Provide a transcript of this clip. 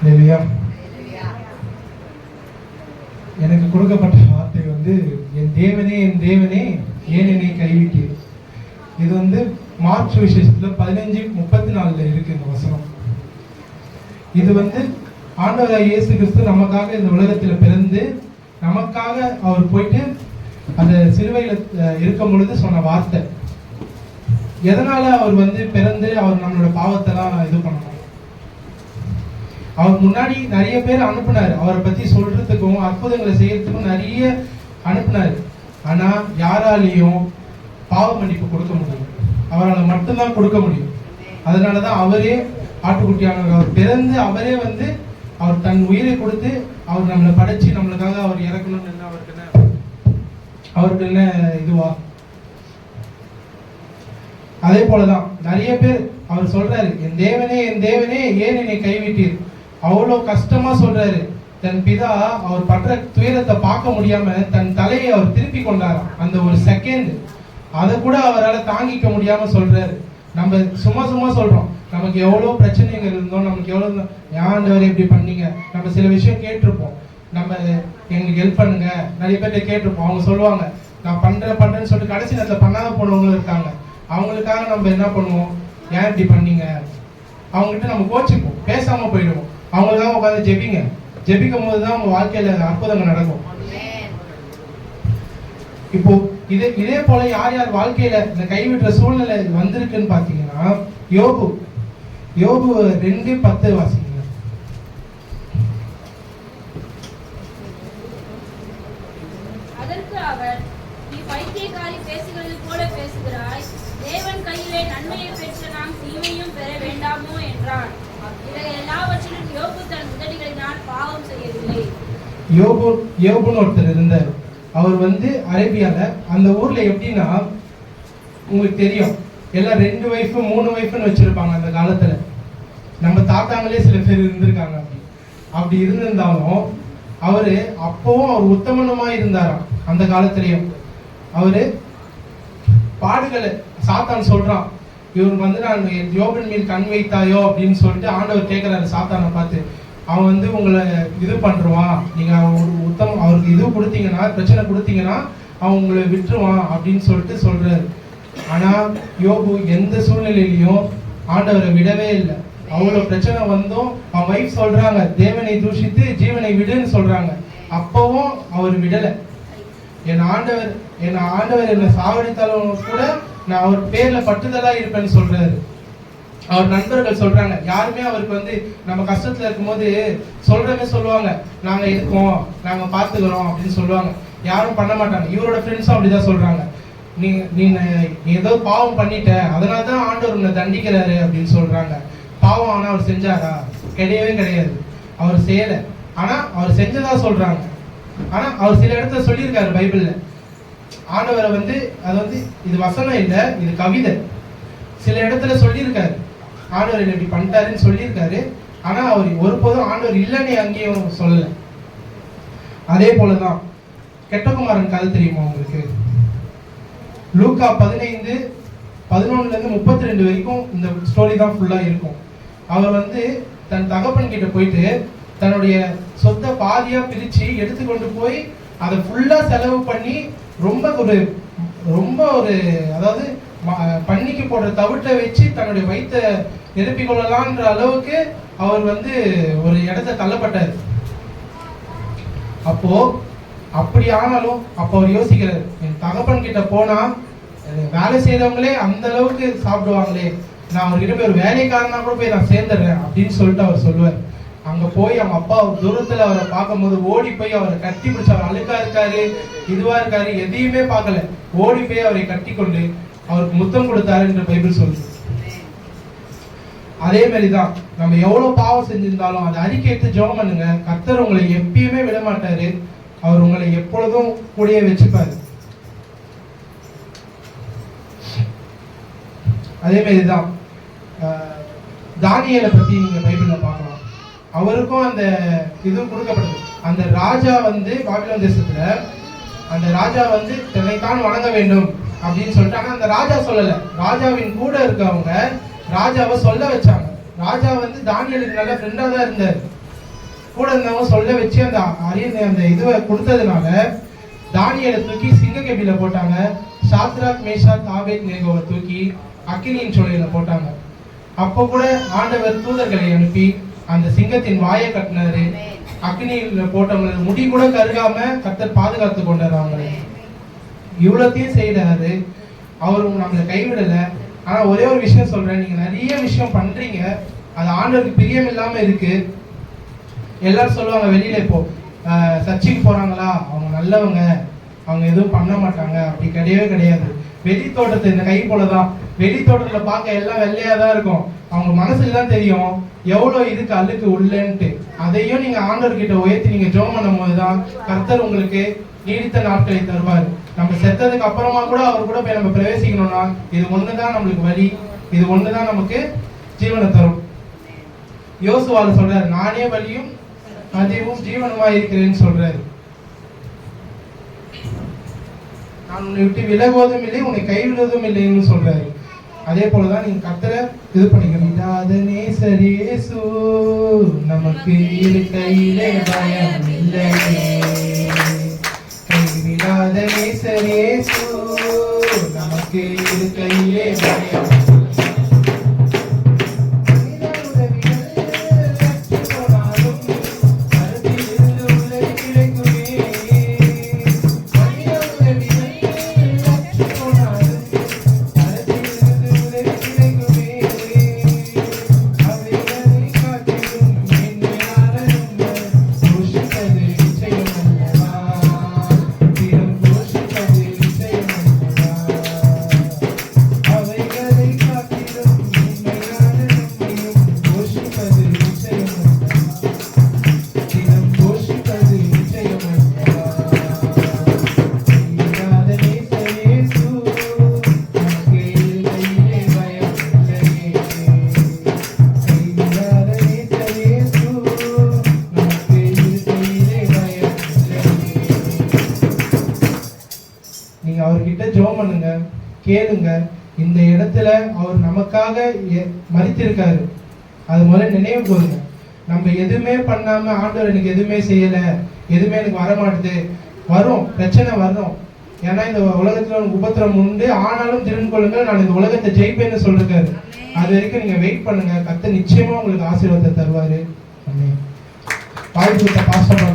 இல்லையா? எனக்கு கொடுக்கப்பட்ட வார்த்தை வந்து என் தேவனே என் தேவனே ஏன் என்னை கைவிட்டீர். இது வந்து மார்ச் விசேஷத்துல 15:34 இருக்கு இந்த வசனம். இது வந்து ஆண்டவர் இயேசு கிறிஸ்து நமக்காக இந்த உலகத்துல பிறந்து நமக்காக அவர் போயிட்டு அந்த சிலுவையில இருக்கும் பொழுது சொன்ன வார்த்தை. எதனால அவர் வந்து பிறந்து அவர் நம்மளோட பாவத்தெல்லாம் இது பண்ணணும். அவர் முன்னாடி நிறைய பேர் அனுப்புனாரு, அவரை பத்தி சொல்றதுக்கும் அற்புதங்களை செய்யறதுக்கும் நிறைய அனுப்புனாரு. ஆனா யாராலையும் பாவ மன்னிப்பு கொடுக்க முடியும், அவரால் மட்டும்தான் கொடுக்க முடியும். அதனாலதான் அவரே ஆட்டுக்குட்டியானவர், அவர் பிறந்து அவரே வந்து அவர் தன் உயிரை கொடுத்து அவர் நம்மளை படைச்சு நம்மளுக்காக அவர் இறக்கணும்னு அவருக்கு என்ன இதுவா. அதே போலதான் நிறைய பேர் அவர் சொல்றாரு, என் தேவனே ஏன் என்னை கைவிட்டீர். அவ்வளவு கஷ்டமா சொல்றாரு. தன் பிதா அவர் பண்ற துயரத்தை பார்க்க முடியாம தன் தலையை அவர் திருப்பி கொண்டாராம். அந்த ஒரு செகண்ட் அதை கூட அவரால் தாங்கிக்க முடியாம சொல்றாரு. நம்ம சும்மா சொல்றோம், நமக்கு எவ்வளவு பிரச்சனைகள் இருந்தோம், நமக்கு எவ்வளவு ஆண்டவர் எப்படி பண்ணீங்க, நம்ம சில விஷயம் கேட்டிருப்போம், நம்ம எங்களுக்கு ஹெல்ப் பண்ணுங்க நிறைய பேர்ட்ட கேட்டிருப்போம். அவங்க சொல்லுவாங்க நான் பண்றேன்னு சொல்லிட்டு கடைசி நேரத்தில் பண்ணாம போனவங்களும் இருக்காங்க. அவங்களுக்காக நம்ம என்ன பண்ணுவோம், ஏன் இப்படி பண்ணீங்க, அவங்ககிட்ட நம்ம கோச்சிப்போம், பேசாம போயிடுவோம். அவங்களுக்காக உட்காந்து ஜெபிக்கும் போதுதான் அவங்க வாழ்க்கையில அற்புதங்கள் நடக்கும். இப்போ இதே போல யார் யார் வாழ்க்கையில இந்த கைவிடுற சூழ்நிலை வந்திருக்குன்னு பாத்தீங்கன்னா, யோபு 2:10 வாசிங்க. அதற்கு அவர், நீ பைத்தியக்காரி பேசுகிறது போல பேசுகிறாய், தேவன் கையிலே நன்மையை பெற்ற நாம் தீமையும் பெற வேண்டாமோ என்றார். இவை எல்லாவற்றிலும் யோபு தன் உதடுகளினால் பாவம் செய்யவில்லை. யோபுன்னு ஒருத்தர் இருந்தார். அவர் வந்து அரேபியால அந்த ஊர்ல எப்படின்னா, உங்களுக்கு தெரியும் எல்லாம் 2 வைஃப் 3 வைஃப்னு வச்சிருப்பாங்க அந்த காலத்துல. நம்ம தாத்தாங்களே சில பேர் இருந்திருக்காங்க. அப்படி இருந்திருந்தாலும் அவரு அப்பவும் அவர் உத்தமனமா இருந்தாராம். அந்த காலத்திலயும் அவரு பாடுகளை சாத்தான் சொல்றான், இவர் வந்து நான் யோபின் மேல் கண் வைத்தாயோ அப்படின்னு சொல்லிட்டு ஆண்டவர் கேட்கிறாரு சாத்தானை பார்த்து. அவன் வந்து உங்களை இது பண்றான், நீங்க அவருக்கு இது கொடுத்தீங்கன்னா, பிரச்சனை கொடுத்தீங்கன்னா அவன் உங்களை விட்டுருவான் அப்படின்னு சொல்லிட்டு சொல்றாரு. ஆனா யோபு எந்த சூழ்நிலையிலையும் ஆண்டவரை விடவே இல்லை. அவ்வளவு பிரச்சனை வந்தும் அவன் வைஃப் சொல்றாங்க தேவனை தூஷித்து ஜீவனை விடுன்னு சொல்றாங்க, அப்பவும் அவர் விடலை. என் ஆண்டவர் என்னை சாவடித்தாலும் கூட நான் அவர் பேர்ல பட்டுதலா இருப்பேன்னு சொல்றாரு. அவர் நண்பர்கள் சொல்றாங்க, யாருமே அவருக்கு வந்து நம்ம கஷ்டத்துல இருக்கும்போது சொல்லுவாங்க நாங்க இருக்கோம், நாங்க பாத்துக்கிறோம் அப்படின்னு சொல்லுவாங்க. யாரும் பண்ண மாட்டாங்க. இவரோட ஃப்ரெண்ட்ஸும் அப்படிதான் சொல்றாங்க, நீ ஏதோ பாவம் பண்ணிட்ட, அதனாலதான் ஆண்டவர் உன்னை தண்டிக்கிறாரு அப்படின்னு சொல்றாங்க. பாவம் ஆனா அவர் செஞ்சாரா? கிடையவே கிடையாது, அவர் செய்யல. ஆனா அவர் செஞ்சதா சொல்றாங்க. ஆனா அவர் சில இடத்துல சொல்லியிருக்காரு பைபிள்ல, ஆண்டவரை வந்து அது வந்து இது வசனம் இல்லை, இது கவிதை. சில இடத்துல சொல்லியிருக்காரு ஆண்டவர் என்ன இப்படி பண்ணிட்டாருன்னு சொல்லியிருக்காரு. ஆனா அவர் ஒருபோதும் ஆண்டவர் இல்லைன்னு அங்கேயும் சொல்லல. அதே போலதான் கெட்டகுமாரன் கதை தெரியுமா உங்களுக்கு? லூக்கா 15:11-32 வரைக்கும் இந்த ஸ்டோரி தான் ஃபுல்லா இருக்கும். அவர் வந்து தன் தகப்பன் கிட்ட போயிட்டு தன்னுடைய சொத்தை பாதியா பிரிச்சு எடுத்துக்கொண்டு போய் அதை ஃபுல்லா செலவு பண்ணி ரொம்ப ஒரு அதாவது பண்ணிக்கு போடுற தவிட்டை வச்சு தன்னுடைய வயிற்றை நிரப்பிக் கொள்ளலான்ற அளவுக்கு அவர் வந்து ஒரு இடத்தை தள்ளப்பட்டார். அப்போ அப்படி ஆனாலும் அப்போ அவர் யோசிக்கிறார், என் தகப்பன் கிட்ட போனா வேலை செய்யறவங்களே அந்த அளவுக்கு சாப்பிடுவாங்களே, நான் அவர்கிட்ட போய் ஒரு வேலைக்காரனா கூட போய் நான் சேர்ந்துடுறேன் அப்படின்னு சொல்லிட்டு அவர் சொல்லுவார். அங்க போய் அவங்க அப்பா தூரத்துல அவரை பார்க்கும்போது ஓடி போய் அவரை கட்டி பிடிச்சு, அவர் அழுக்கா இருக்காரு இதுவா இருக்காரு எதையுமே பார்க்கல, ஓடி போய் அவரை கட்டி கொண்டு அவருக்கு முத்தம் கொடுத்தாரு என்று பைபிள் சொல்லுது. அதே மாதிரிதான் நம்ம எவ்வளவு பாவம் செஞ்சிருந்தாலும் அதை அறிக்கையிட்டு ஜெபம் பண்ணுங்க. கர்த்தர் உங்களை எப்பயுமே விட மாட்டாரு, அவர் உங்களை எப்பொழுதும் கூடயே வச்சுப்பாரு. அதே மாதிரிதான் தானியேலை பத்தி நீங்க பைபிள்ல பார்க்கலாம். அவருக்கும் அந்த இது கொடுக்கப்படுது. அந்த ராஜா வந்து பாபிலோன் தேசத்துல அந்த ராஜா வந்து தன்னைத்தான் வணங்க வேண்டும் அப்படின்னு சொல்லிட்டு, ஆனா அந்த ராஜா சொல்லல, ராஜாவின் கூட இருக்கவங்க ராஜாவை சொல்ல வச்சாங்க. ராஜா வந்து தானியேலுக்கு நல்ல ஃப்ரெண்டா தான் இருந்தாரு. கூட இருந்தவங்க சொல்ல வச்சு அந்த அந்த இதுவை கொடுத்ததுனால தானியேலை தூக்கி சிங்க கெபில போட்டாங்க. சாத்ராக் மேஷாக் ஆபேத்நேகோவை தூக்கி அக்கினியின் சூளையில போட்டாங்க. அப்போ கூட ஆண்டவர் தூதர்களை அனுப்பி அந்த சிங்கத்தின் வாயை கட்டினாரு. அக்னியில போட்டவங்க முடி கூட கருகாம கர்த்தர் பாதுகாத்து கொண்டாரு அவங்களை. இவ்வளோத்தையும் செய்யறாரு. அவரும் நம்மளை கைவிடல. ஆனா ஒரே ஒரு விஷயம் சொல்றேன், நீங்க நிறைய விஷயம் பண்றீங்க, அது ஆண்டவருக்கு பிரியம் இல்லாம இருக்கு. எல்லாரும் சொல்லுவாங்க வெளியில இப்போ சர்ச்சுக்கு போறாங்களா அவங்க நல்லவங்க, அவங்க எதுவும் பண்ண மாட்டாங்க. அப்படி கிடையவே கிடையாது. வெளி தோட்டத்தை இந்த கை போலதான், வெளி தோட்டத்துல பார்க்க எல்லாம் வெள்ளையா தான் இருக்கும். அவங்க மனசுக்கு தான் தெரியும் எவ்வளவு இதுக்கு அழுக்கு உள்ளன்ட்டு. அதையும் நீங்க ஆண்டவர்கிட்ட உயர்த்தி நீங்க ஜெபம் பண்ணும் போதுதான் கர்த்தர் உங்களுக்கு நீடித்த நாட்களை தருவார். நம்ம செத்ததுக்கு அப்புறமா கூட அவர் கூட போய் நம்ம பிரவேசிக்கணும்னா இது ஒண்ணுதான் நம்மளுக்கு வழி, இது ஒண்ணுதான் நமக்கு ஜீவனை தரும். யோசுவால சொல்றாரு, நானே வழியும் அதுவும் ஜீவனமா இருக்கிறேன்னு சொல்றாரு. நான் உன்னை விட்டு விலகுவதும் இல்லை, உன்னை கைவிடுவதும் இல்லைன்னு சொல்றாரு. அதே போலதான் நீங்க கர்த்தரை இது பண்ணிக்கணும். சரி இயேசு நமக்கு இரு கையிலே பயம் இல்லையே, கைவிடாத நேசர் இயேசு நமக்கு இரு கையிலே பயம். அவர்கிட்ட ஜெபம் பண்ணுங்க, கேளுங்க. இந்த இடத்துல அவர் நமக்காக மரித்திருக்காரு, அது முதல்ல நினைவு கூறுங்க. நம்ம எதுவுமே பண்ணாம ஆண்டவர் எனக்கு எதுவுமே செய்யல, எதுவுமே எனக்கு வர மாட்டுது, வரும் பிரச்சனை வரும். ஏன்னா இந்த உலகத்துல உனக்கு உபத்திரம் உண்டு, ஆனாலும் திறன் கொள்ளுங்க, நான் இந்த உலகத்தை ஜெயிப்பேன்னு சொல்லிருக்காரு. அது வரைக்கும் நீங்க வெயிட் பண்ணுங்க, கர்த்தர் நிச்சயமா உங்களுக்கு ஆசீர்வாதத்தை தருவாரு. வாய்ப்பு பாஸ்டர்